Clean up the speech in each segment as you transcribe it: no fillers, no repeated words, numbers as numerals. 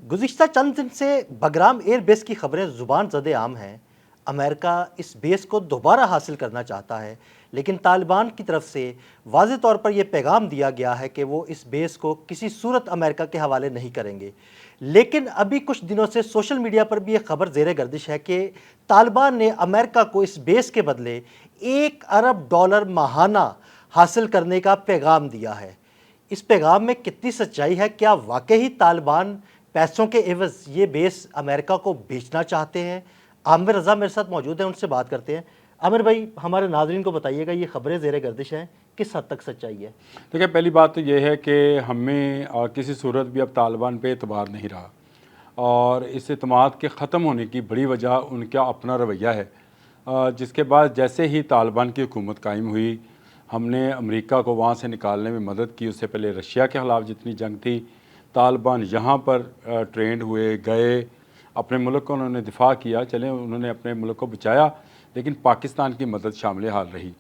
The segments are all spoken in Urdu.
گزشتہ چند دن سے بگرام ایئر بیس کی خبریں زبان زد عام ہیں۔ امریکہ اس بیس کو دوبارہ حاصل کرنا چاہتا ہے، لیکن طالبان کی طرف سے واضح طور پر یہ پیغام دیا گیا ہے کہ وہ اس بیس کو کسی صورت امریکہ کے حوالے نہیں کریں گے۔ لیکن ابھی کچھ دنوں سے سوشل میڈیا پر بھی یہ خبر زیر گردش ہے کہ طالبان نے امریکہ کو اس بیس کے بدلے $1 ارب ماہانہ حاصل کرنے کا پیغام دیا ہے۔ اس پیغام میں کتنی سچائی ہے؟ کیا واقعی طالبان پیسوں کے عوض یہ بیس امریکہ کو بیچنا چاہتے ہیں؟ عامر رضا میرے ساتھ موجود ہیں، ان سے بات کرتے ہیں۔ عامر بھائی، ہمارے ناظرین کو بتائیے گا یہ خبریں زیر گردش ہیں، کس حد تک سچائی ہے؟ دیکھیں، پہلی بات تو یہ ہے کہ ہمیں کسی صورت بھی اب طالبان پہ اعتبار نہیں رہا، اور اس اعتماد کے ختم ہونے کی بڑی وجہ ان کا اپنا رویہ ہے۔ جس کے بعد جیسے ہی طالبان کی حکومت قائم ہوئی، ہم نے امریکہ کو وہاں سے نکالنے میں مدد کی۔ اس سے پہلے رشیا کے خلاف جتنی جنگ تھی، طالبان یہاں پر ٹرینڈ ہوئے، گئے، اپنے ملک کا انہوں نے دفاع کیا، چلیں انہوں نے اپنے ملک کو بچایا، لیکن پاکستان کی مدد شامل حال رہی۔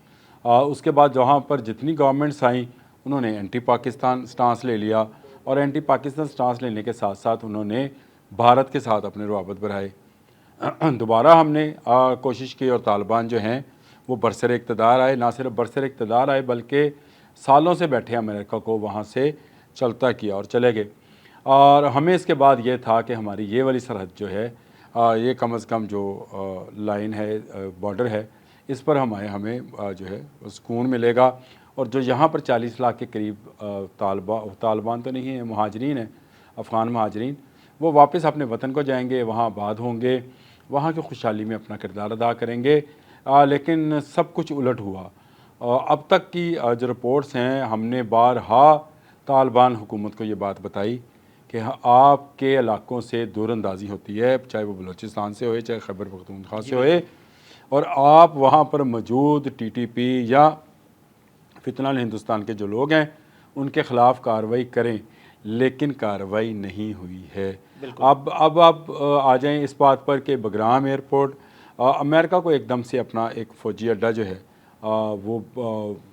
اس کے بعد جہاں پر جتنی گورنمنٹس آئیں، انہوں نے اینٹی پاکستان سٹانس لے لیا، اور اینٹی پاکستان سٹانس لینے کے ساتھ ساتھ انہوں نے بھارت کے ساتھ اپنے روابط بڑھائے۔ دوبارہ ہم نے کوشش کی، اور طالبان جو ہیں وہ برسر اقتدار آئے، نہ صرف برسر اقتدار آئے بلکہ سالوں سے بیٹھے امریکہ کو وہاں سے چلتا کیا اور چلے گئے۔ اور ہمیں اس کے بعد یہ تھا کہ ہماری یہ والی سرحد جو ہے، یہ کم از کم جو لائن ہے، بارڈر ہے، اس پر ہمیں جو ہے سکون ملے گا، اور جو یہاں پر 40 لاکھ کے قریب طالبان تو نہیں ہیں، مہاجرین ہیں، افغان مہاجرین، وہ واپس اپنے وطن کو جائیں گے، وہاں آباد ہوں گے، وہاں کی خوشحالی میں اپنا کردار ادا کریں گے۔ لیکن سب کچھ الٹ ہوا۔ اب تک کی جو رپورٹس ہیں، ہم نے بارہا طالبان حکومت کو یہ بات بتائی کہ آپ کے علاقوں سے دور اندازی ہوتی ہے، چاہے وہ بلوچستان سے ہوئے، چاہے خیبر پختونخوا سے ہوئے، اور آپ وہاں پر موجود ٹی ٹی پی یا فتنہ ہندوستان کے جو لوگ ہیں ان کے خلاف کارروائی کریں، لیکن کارروائی نہیں ہوئی ہے۔ اب آ جائیں اس بات پر کہ بگرام ایئرپورٹ، امریکہ کو ایک دم سے اپنا ایک فوجی اڈہ جو ہے وہ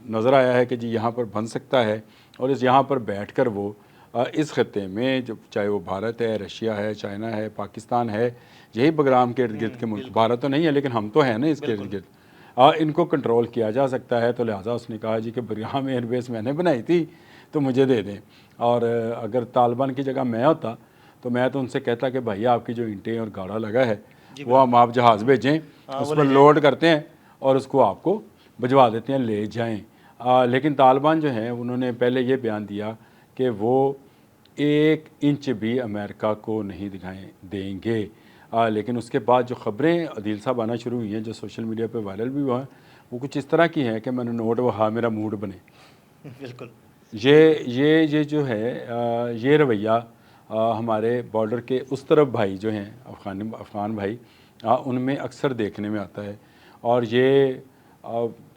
نظر آیا ہے کہ جی یہاں پر بن سکتا ہے، اور یہاں پر بیٹھ کر وہ اس خطے میں، جو چاہے وہ بھارت ہے، رشیا ہے، چائنا ہے، پاکستان ہے، یہی بگرام کے ارد گرد کے ملک، بھارت تو نہیں ہے لیکن ہم تو ہیں نا اس کے ارد گرد، ان کو کنٹرول کیا جا سکتا ہے۔ تو لہٰذا اس نے کہا جی کہ بگرام ایئر بیس میں نے بنائی تھی تو مجھے دے دیں، اور اگر طالبان کی جگہ میں ہوتا تو میں تو ان سے کہتا کہ بھائی آپ کی جو اینٹیں اور گاڑا لگا ہے وہ ہم آپ جہاز بھیجیں، اس پر لوڈ کرتے ہیں اور اس کو آپ کو بھجوا دیتے ہیں، لے جائیں۔ لیکن طالبان جو ہیں انہوں نے پہلے یہ بیان دیا کہ وہ 1 انچ بھی امریکہ کو نہیں دکھائیں دیں گے۔ لیکن اس کے بعد جو خبریں عدیل صاحب آنا شروع ہوئی ہیں، جو سوشل میڈیا پہ وائرل بھی ہوا ہے، وہ کچھ اس طرح کی ہیں کہ میں نے نوٹ وہا میرا موڈ بنے۔ بالکل یہ جو ہے یہ رویہ ہمارے بارڈر کے اس طرف بھائی جو ہیں، افغان بھائی، ان میں اکثر دیکھنے میں آتا ہے۔ اور یہ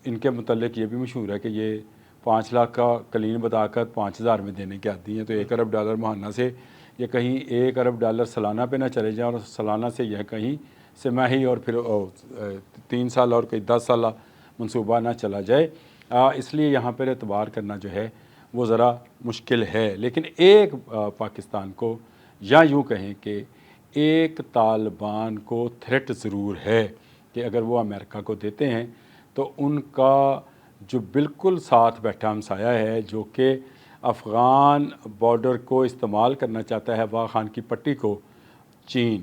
ان کے متعلق یہ بھی مشہور ہے کہ یہ 5 لاکھ کا کلین بتا کر 5,000 میں دینے کے عادی ہیں۔ تو $1 ارب ماہانہ سے یہ کہیں $1 ارب سالانہ پہ نہ چلے جائیں، اور سالانہ سے یہ کہیں سماہی اور پھر 3 سال اور کئی 10 سالہ منصوبہ نہ چلا جائے۔ اس لیے یہاں پر اعتبار کرنا جو ہے وہ ذرا مشکل ہے۔ لیکن ایک پاکستان کو، یا یوں کہیں کہ ایک طالبان کو تھریٹ ضرور ہے کہ اگر وہ امریکہ کو دیتے ہیں تو ان کا جو بالکل ساتھ بیٹھا ہمسایہ ہے، جو کہ افغان بارڈر کو استعمال کرنا چاہتا ہے، واغ خان کی پٹی کو، چین،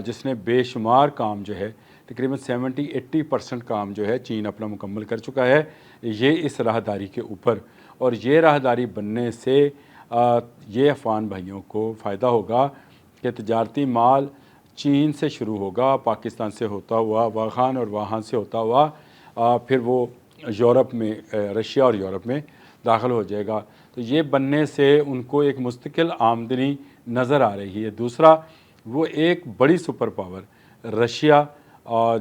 جس نے بے شمار کام جو ہے تقریباً 70-80% کام جو ہے چین اپنا مکمل کر چکا ہے، یہ اس راہداری کے اوپر۔ اور یہ راہداری بننے سے یہ افغان بھائیوں کو فائدہ ہوگا کہ تجارتی مال چین سے شروع ہوگا، پاکستان سے ہوتا ہوا واغ خان، اور وہاں سے ہوتا ہوا پھر وہ یورپ میں، رشیا اور یورپ میں داخل ہو جائے گا۔ تو یہ بننے سے ان کو ایک مستقل آمدنی نظر آ رہی ہے۔ دوسرا، وہ ایک بڑی سپر پاور رشیا،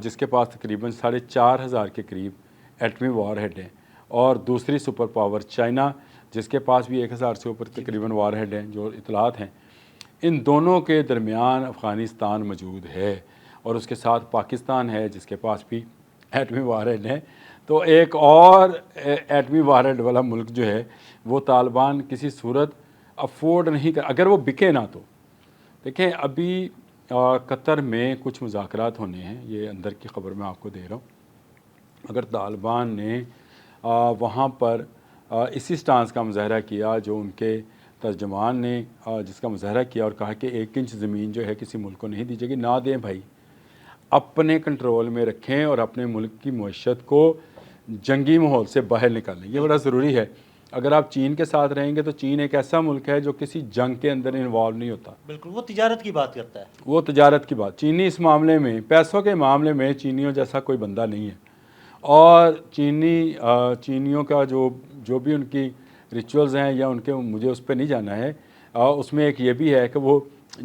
جس کے پاس تقریباً 4,500 کے قریب ایٹمی وار ہیڈ ہیں، اور دوسری سپر پاور چائنا، جس کے پاس بھی 1,000 سے اوپر تقریباً وار ہیڈ ہیں، جو اطلاعات ہیں۔ ان دونوں کے درمیان افغانستان موجود ہے، اور اس کے ساتھ پاکستان ہے جس کے پاس بھی ایٹمی وار ہیڈ ہیں۔ تو ایک اور ایٹمی وار ہیڈ والا ملک جو ہے وہ طالبان کسی صورت افورڈ نہیں کر، اگر وہ بکے نہ تو دیکھیں ابھی قطر میں کچھ مذاکرات ہونے ہیں، یہ اندر کی خبر میں آپ کو دے رہا ہوں۔ اگر طالبان نے وہاں پر اسی سٹانس کا مظاہرہ کیا جو ان کے ترجمان نے جس کا مظاہرہ کیا اور کہا کہ 1 انچ زمین جو ہے کسی ملک کو نہیں دی جائے گی، نہ دیں بھائی، اپنے کنٹرول میں رکھیں اور اپنے ملک کی معیشت کو جنگی ماحول سے باہر نکالیں، یہ بڑا ضروری ہے۔ اگر آپ چین کے ساتھ رہیں گے تو چین ایک ایسا ملک ہے جو کسی جنگ کے اندر انوالو نہیں ہوتا، بالکل وہ تجارت کی بات کرتا ہے۔ وہ تجارت کی بات، چینی اس معاملے میں، پیسوں کے معاملے میں چینیوں جیسا کوئی بندہ نہیں ہے۔ اور چینیوں کا جو بھی ان کی ریچولز ہیں یا ان کے، مجھے اس پہ نہیں جانا ہے، اس میں ایک یہ بھی ہے کہ وہ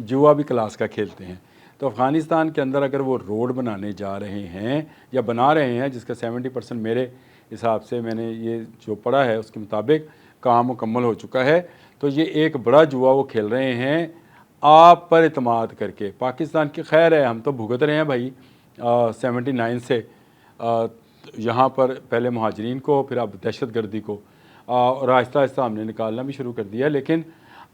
جوا بھی کلاس کا کھیلتے ہیں۔ تو افغانستان کے اندر اگر وہ روڈ بنانے جا رہے ہیں یا بنا رہے ہیں، جس کا 70% میرے حساب سے، میں نے یہ جو پڑھا ہے اس کے مطابق کام مکمل ہو چکا ہے، تو یہ ایک بڑا جوا وہ کھیل رہے ہیں آپ پر اعتماد کر کے۔ پاکستان کی خیر ہے، ہم تو بھگت رہے ہیں بھائی 79 سے یہاں پر، پہلے مہاجرین کو، پھر اب دہشت گردی کو، اور آہستہ آہستہ ہم نے نکالنا بھی شروع کر دیا۔ لیکن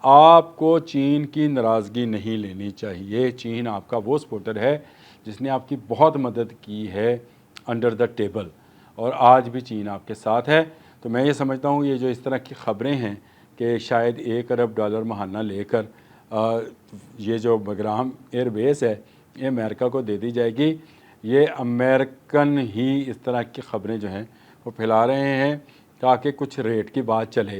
آپ کو چین کی ناراضگی نہیں لینی چاہیے۔ چین آپ کا وہ سپورٹر ہے جس نے آپ کی بہت مدد کی ہے انڈر دا ٹیبل، اور آج بھی چین آپ کے ساتھ ہے۔ تو میں یہ سمجھتا ہوں یہ جو اس طرح کی خبریں ہیں کہ شاید $1 ارب ماہانہ لے کر یہ جو بگرام ایئر بیس ہے یہ امریکہ کو دے دی جائے گی، یہ امریکن ہی اس طرح کی خبریں جو ہیں وہ پھیلا رہے ہیں تاکہ کچھ ریٹ کی بات چلے،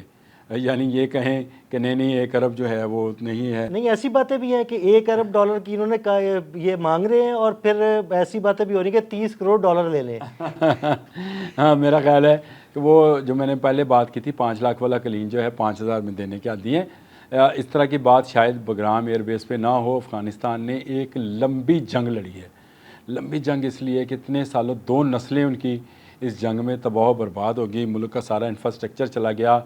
یعنی یہ کہیں کہ نہیں 1 ارب جو ہے وہ نہیں ہے۔ نہیں، ایسی باتیں بھی ہیں کہ $1 ارب کی انہوں نے کہا یہ مانگ رہے ہیں، اور پھر ایسی باتیں بھی ہو رہی ہیں کہ $30 کروڑ لے لیں۔ ہاں، میرا خیال ہے کہ وہ جو میں نے پہلے بات کی تھی 5 لاکھ والا کلین جو ہے 5,000 میں دینے کے عادی ہیں، اس طرح کی بات شاید بگرام ایئر بیس پہ نہ ہو۔ افغانستان نے ایک لمبی جنگ لڑی ہے، لمبی جنگ اس لیے کہ اتنے سالوں 2 نسلیں ان کی اس جنگ میں تباہ و برباد ہوگی، ملک کا سارا انفراسٹرکچر چلا گیا،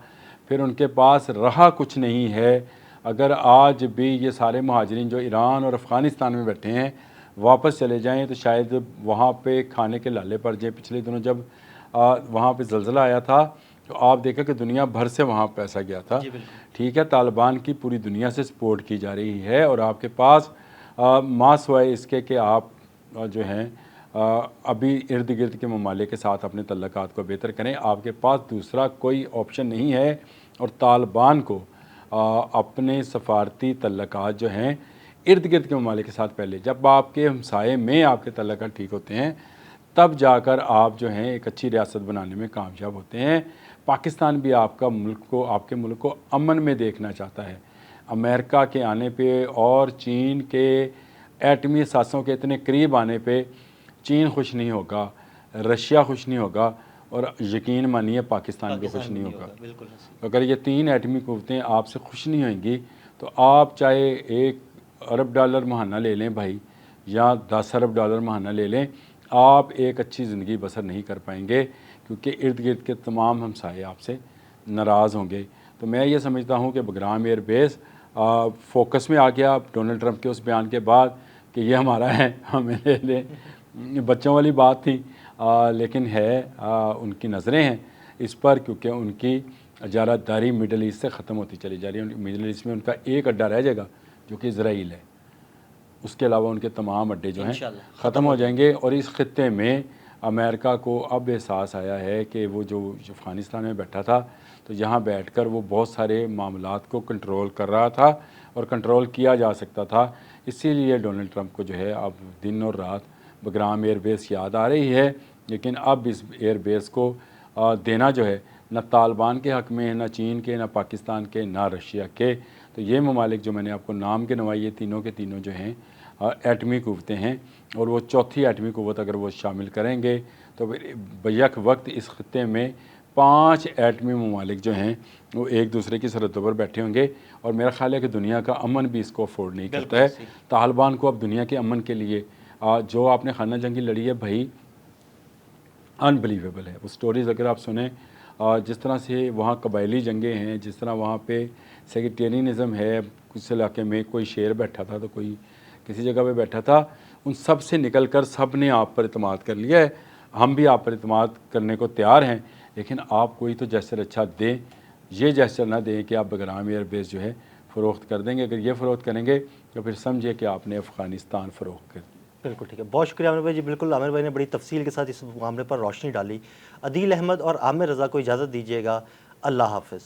پھر ان کے پاس رہا کچھ نہیں ہے۔ اگر آج بھی یہ سارے مہاجرین جو ایران اور افغانستان میں بیٹھے ہیں واپس چلے جائیں تو شاید وہاں پہ کھانے کے لالے پڑ جائیں۔ پچھلے دنوں جب وہاں پہ زلزلہ آیا تھا تو آپ دیکھا کہ دنیا بھر سے وہاں پیسہ گیا تھا۔ ٹھیک ہے، طالبان کی پوری دنیا سے سپورٹ کی جا رہی ہے، اور آپ کے پاس ماں سوائے اس کے کہ آپ جو ہیں ابھی ارد گرد کے ممالک کے ساتھ اپنے تعلقات کو بہتر کریں، آپ کے پاس دوسرا کوئی آپشن نہیں ہے۔ اور طالبان کو اپنے سفارتی تعلقات جو ہیں ارد گرد کے ممالک کے ساتھ، پہلے جب آپ کے ہمسائے میں آپ کے تعلقات ٹھیک ہوتے ہیں تب جا کر آپ جو ہیں ایک اچھی ریاست بنانے میں کامیاب ہوتے ہیں۔ پاکستان بھی آپ کے ملک کو امن میں دیکھنا چاہتا ہے۔ امریکہ کے آنے پہ اور چین کے ایٹمی اثاثوں کے اتنے قریب آنے پہ چین خوش نہیں ہوگا، رشیا خوش نہیں ہوگا، اور یقین مانیے پاکستان بھی خوش نہیں ہوگا۔ اگر یہ 3 ایٹمی قوتیں آپ سے خوش نہیں ہوئیں گی تو آپ چاہے $1 ارب ماہانہ لے لیں بھائی، یا $10 ارب ماہانہ لے لیں، آپ ایک اچھی زندگی بسر نہیں کر پائیں گے، کیونکہ ارد گرد کے تمام ہمسائے آپ سے ناراض ہوں گے۔ تو میں یہ سمجھتا ہوں کہ بگرام ایئر بیس فوکس میں آ گیا ڈونلڈ ٹرمپ کے اس بیان کے بعد کہ یہ ہمارا ہے، ہمیں لے لیں۔ بچوں والی بات تھی، لیکن ہے ان کی نظریں ہیں اس پر، کیونکہ ان کی اجارہ داری مڈل ایسٹ سے ختم ہوتی چلی جا رہی ہے۔ مڈل ایسٹ میں ان کا ایک اڈہ رہ جائے گا جو کہ اسرائیل ہے، اس کے علاوہ ان کے تمام اڈے جو ہیں ختم ہو جائیں گے۔ اور اس خطے میں امریکہ کو اب احساس آیا ہے کہ وہ جو افغانستان میں بیٹھا تھا تو یہاں بیٹھ کر وہ بہت سارے معاملات کو کنٹرول کر رہا تھا اور کنٹرول کیا جا سکتا تھا۔ اسی لیے ڈونلڈ ٹرمپ کو جو ہے اب دن اور رات بگرام ایئر بیس یاد آ رہی ہے، لیکن اب اس ایئر بیس کو دینا جو ہے نہ طالبان کے حق میں، نہ چین کے، نہ پاکستان کے، نہ رشیا کے۔ تو یہ ممالک جو میں نے آپ کو نام کے نوائے، یہ تینوں کے تینوں جو ہیں ایٹمی قوتیں ہیں، اور وہ چوتھی ایٹمی قوت اگر وہ شامل کریں گے تو پھر بیک وقت اس خطے میں 5 ایٹمی ممالک جو ہیں وہ ایک دوسرے کی سرحدوں پر بیٹھے ہوں گے، اور میرا خیال ہے کہ دنیا کا امن بھی اس کو افورڈ نہیں کرتا ہے۔ طالبان کو اب دنیا کے امن کے لیے جو آپ نے خانہ جنگی لڑی ہے بھائی، انبلیویبل ہے وہ سٹوریز اگر آپ سنیں، جس طرح سے وہاں قبائلی جنگیں ہیں، جس طرح وہاں پہ سیکٹیرینزم ہے، کچھ علاقے میں کوئی شیر بیٹھا تھا تو کوئی کسی جگہ پہ بیٹھا تھا، ان سب سے نکل کر سب نے آپ پر اعتماد کر لیا ہے۔ ہم بھی آپ پر اعتماد کرنے کو تیار ہیں، لیکن آپ کوئی تو جیسر اچھا دیں، یہ جیسر نہ دیں کہ آپ بگرام ایئر بیس جو ہے فروخت کر دیں گے۔ اگر یہ فروخت کریں گے تو تو پھر سمجھے کہ آپ نے افغانستان فروخت کر دی۔ بالکل ٹھیک ہے، بہت شکریہ عامر بھائی جی، بالکل عامر بھائی نے بڑی تفصیل کے ساتھ اس معاملے پر روشنی ڈالی۔ عدیل احمد اور عامر رضا کو اجازت دیجیے گا، اللہ حافظ۔